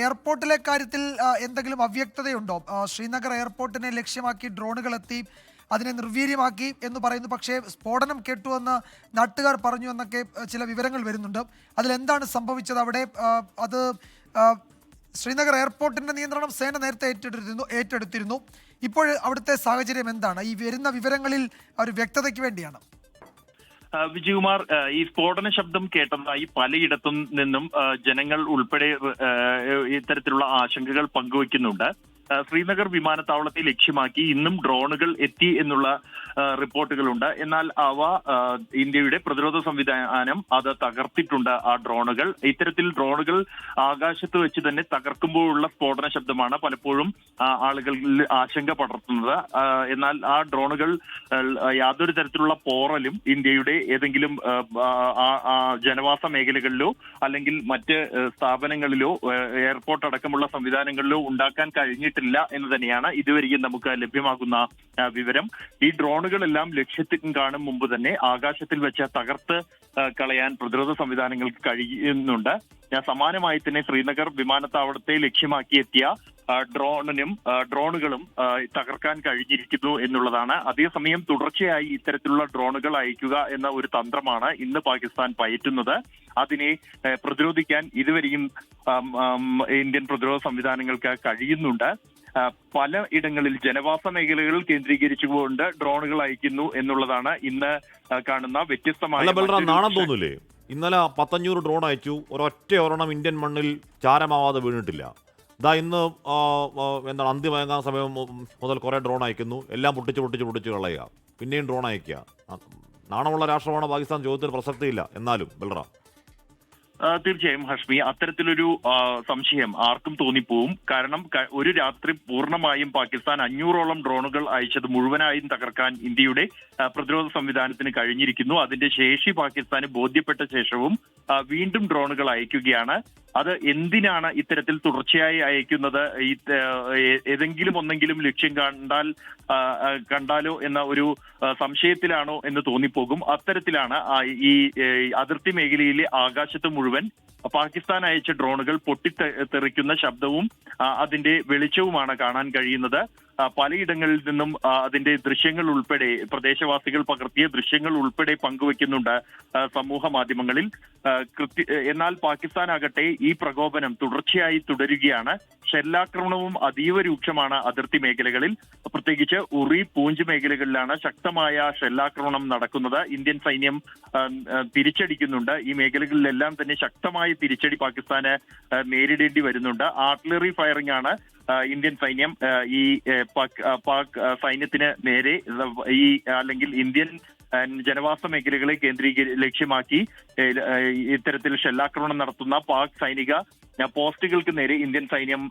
എയർപോർട്ടിലെ കാര്യത്തിൽ എന്തെങ്കിലും അവ്യക്തതയുണ്ടോ? ശ്രീനഗർ എയർപോർട്ടിനെ ലക്ഷ്യമാക്കി ഡ്രോണുകൾ എത്തി, അതിനെ നിർവീര്യമാക്കി എന്ന് പറയുന്നു. പക്ഷേ സ്ഫോടനം കേട്ടുവെന്ന് നാട്ടുകാർ പറഞ്ഞു എന്നൊക്കെ ചില വിവരങ്ങൾ വരുന്നുണ്ട്. അതിലെന്താണ് സംഭവിച്ചത് അവിടെ? അത് ശ്രീനഗർ എയർപോർട്ടിന്റെ നിയന്ത്രണം സേന നേരത്തെ ഏറ്റെടുത്തിരുന്നു. ഇപ്പോൾ അവിടുത്തെ സാഹചര്യം എന്താണ്? ഈ വരുന്ന വിവരങ്ങളിൽ ഒരു വ്യക്തതയ്ക്ക് വേണ്ടിയാണ്. വിജയകുമാർ, ഈ സ്ഫോടന ശബ്ദം കേട്ടതായി പലയിടത്തും നിന്നും ജനങ്ങൾ ഉൾപ്പെടെ ഇത്തരത്തിലുള്ള ആശങ്കകൾ പങ്കുവയ്ക്കുന്നുണ്ട്. ശ്രീനഗർ വിമാനത്താവളത്തെ ലക്ഷ്യമാക്കി ഇന്നും ഡ്രോണുകൾ എത്തി എന്നുള്ള റിപ്പോർട്ടുകളുണ്ട്. എന്നാൽ അവ ഇന്ത്യയുടെ പ്രതിരോധ സംവിധാനം അത് തകർത്തിട്ടുണ്ട്. ആ ഡ്രോണുകൾ, ഇത്തരത്തിൽ ഡ്രോണുകൾ ആകാശത്ത് വെച്ച് തന്നെ തകർക്കുമ്പോഴുള്ള സ്ഫോടന ശബ്ദമാണ് പലപ്പോഴും ആളുകളിൽ ആശങ്ക പടർത്തുന്നത്. എന്നാൽ ആ ഡ്രോണുകൾ യാതൊരു തരത്തിലുള്ള പോറലും ഇന്ത്യയുടെ ഏതെങ്കിലും ജനവാസ മേഖലകളിലോ അല്ലെങ്കിൽ മറ്റ് സ്ഥാപനങ്ങളിലോ എയർപോർട്ട് അടക്കമുള്ള സംവിധാനങ്ങളിലോ ഉണ്ടാക്കാൻ കഴിഞ്ഞിട്ടില്ല എന്ന് തന്നെയാണ് ഇതുവരെയും നമുക്ക് ലഭ്യമാകുന്ന വിവരം. ഈ ഡ്രോണുകളെല്ലാം ലക്ഷ്യത്തിൽ കാണും മുമ്പ് തന്നെ ആകാശത്തിൽ വെച്ച് തകർത്ത് കളയാൻ പ്രതിരോധ സംവിധാനങ്ങൾക്ക് കഴിയുന്നുണ്ട്. സമാനമായി തന്നെ ശ്രീനഗർ വിമാനത്താവളത്തെ ലക്ഷ്യമാക്കിയെത്തിയ ഡ്രോണുകളും തകർക്കാൻ കഴിഞ്ഞിരിക്കുന്നു എന്നുള്ളതാണ്. അതേസമയം തുടർച്ചയായി ഇത്തരത്തിലുള്ള ഡ്രോണുകൾ അയക്കുക എന്ന ഒരു തന്ത്രമാണ് ഇന്ന് പാകിസ്ഥാൻ പയറ്റുന്നത്. അതിനെ പ്രതിരോധിക്കാൻ ഇതുവരെയും ഇന്ത്യൻ പ്രതിരോധ സംവിധാനങ്ങൾക്ക് കഴിയുന്നുണ്ട്. പല ഇടങ്ങളിൽ ജനവാസ മേഖലകൾ കേന്ദ്രീകരിച്ചുകൊണ്ട് ഡ്രോണുകൾ അയക്കുന്നു എന്നുള്ളതാണ് ഇന്ന് കാണുന്ന വ്യത്യസ്തമായ. നാണം തോന്നൂലേ? ഇന്നലെ 500 ഡ്രോൺ അയച്ചു, ഒരൊറ്റ ഇന്ത്യൻ മണ്ണിൽ ചാരമാവാതെ വീണിട്ടില്ല. ഇതാ ഇന്ന് എന്താണ് അന്തിമയങ്ങാൻ സമയം മുതൽ കുറേ ഡ്രോൺ അയക്കുന്നു, എല്ലാം പൊട്ടിച്ച് കളയുക, പിന്നെയും ഡ്രോൺ അയക്കുക. നാണമുള്ള രാഷ്ട്രമാണ് പാകിസ്ഥാൻ, ചോദ്യത്തിന് പ്രസക്തിയില്ല. എന്നാലും ബൽറാം, തീർച്ചയായും ഹഷ്മി, അത്തരത്തിലൊരു സംശയം ആർക്കും തോന്നിപ്പോവും. കാരണം ഒരു രാത്രി പൂർണ്ണമായും പാകിസ്ഥാൻ 500ഓളം ഡ്രോണുകൾ അയച്ചത് മുഴുവനായും തകർക്കാൻ ഇന്ത്യയുടെ പ്രതിരോധ സംവിധാനത്തിന് കഴിഞ്ഞിരിക്കുന്നു. അതിന്റെ ശേഷി പാകിസ്ഥാന് ബോധ്യപ്പെട്ട ശേഷവും വീണ്ടും ഡ്രോണുകൾ അയക്കുകയാണ്. അത് എന്തിനാണ് ഇത്തരത്തിൽ തുടർച്ചയായി അയക്കുന്നത്? ഏതെങ്കിലും ഒന്നെങ്കിലും ലക്ഷ്യം കണ്ടാലോ എന്ന ഒരു സംശയത്തിലാണോ എന്ന് തോന്നിപ്പോകും. അത്തരത്തിലാണ് ഈ അതിർത്തി മേഖലയിലെ ആകാശത്ത് മുഴുവൻ പാകിസ്ഥാൻ അയച്ച ഡ്രോണുകൾ പൊട്ടിത്തെറിക്കുന്ന ശബ്ദവും അതിന്റെ വെളിച്ചവുമാണ് കാണാൻ കഴിയുന്നത്. പലയിടങ്ങളിൽ നിന്നും അതിന്റെ ദൃശ്യങ്ങൾ ഉൾപ്പെടെ പ്രദേശവാസികൾ പകർത്തിയ ദൃശ്യങ്ങൾ ഉൾപ്പെടെ പങ്കുവെക്കുന്നുണ്ട് സമൂഹ മാധ്യമങ്ങളിൽ. എന്നാൽ പാകിസ്ഥാൻ ആകട്ടെ ഈ പ്രകോപനം തുടർച്ചയായി തുടരുകയാണ്. ഷെല്ലാക്രമണവും അതീവ രൂക്ഷമാണ് അതിർത്തി മേഖലകളിൽ. പ്രത്യേകിച്ച് ഉറി, പൂഞ്ച് മേഖലകളിലാണ് ശക്തമായ ഷെല്ലാക്രമണം നടക്കുന്നത്. ഇന്ത്യൻ സൈന്യം തിരിച്ചടിക്കുന്നുണ്ട്. ഈ മേഖലകളിലെല്ലാം തന്നെ ശക്തമായ തിരിച്ചടി പാകിസ്ഥാന് നേരിടേണ്ടി വരുന്നുണ്ട്. ആർട്ടിലറി ഫയറിംഗ് ആണ് ഇന്ത്യൻ സൈന്യം ഈ പാക് സൈന്യത്തിന് നേരെ അല്ലെങ്കിൽ ഇന്ത്യൻ ജനവാസ മേഖലകളെ ലക്ഷ്യമാക്കി ഇത്തരത്തിൽ ഷെല്ലാക്രമണം നടത്തുന്ന പാക് സൈനിക പോസ്റ്റുകൾക്ക് നേരെ ഇന്ത്യൻ സൈന്യം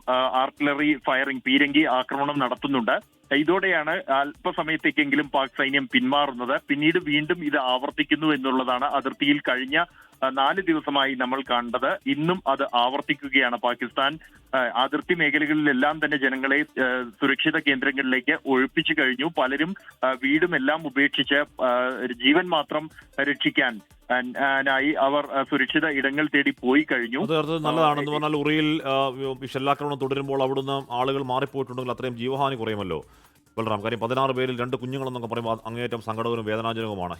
ആർട്ടിലറി ഫയറിംഗ്, പീരങ്കി ആക്രമണം നടത്തുന്നുണ്ട്. ഇതോടെയാണ് അല്പസമയത്തേക്കെങ്കിലും പാക് സൈന്യം പിന്മാറുന്നത്. പിന്നീട് വീണ്ടും ഇത് ആവർത്തിക്കുന്നു എന്നുള്ളതാണ് അതിർത്തിയിൽ കഴിഞ്ഞ 4 ദിവസമായി നമ്മൾ കണ്ടത്. ഇന്നും അത് ആവർത്തിക്കുകയാണ് പാകിസ്ഥാൻ. അതിർത്തി മേഖലകളിലെല്ലാം തന്നെ ജനങ്ങളെ സുരക്ഷിത കേന്ദ്രങ്ങളിലേക്ക് ഒഴിപ്പിച്ചു കഴിഞ്ഞു. പലരും വീടും എല്ലാം ഉപേക്ഷിച്ച് ജീവൻ മാത്രം രക്ഷിക്കാൻ അവർ സുരക്ഷിത ഇടങ്ങൾ തേടി പോയി കഴിഞ്ഞു. നല്ലതാണെന്ന് പറഞ്ഞാൽ ഉറിയിൽ ഷെല്ലാക്രമണം തുടരുമ്പോൾ അവിടുന്ന് ആളുകൾ മാറിപ്പോയിട്ടുണ്ടെങ്കിൽ അത്രയും ജീവഹാനി കുറയുമല്ലോ ബൽറാം. കാര്യം 16 പേരിൽ 2 കുഞ്ഞുങ്ങളെന്നൊക്കെ പറയുമ്പോൾ അങ്ങേയറ്റം സങ്കടകരവും വേദനാജനകവുമാണ്.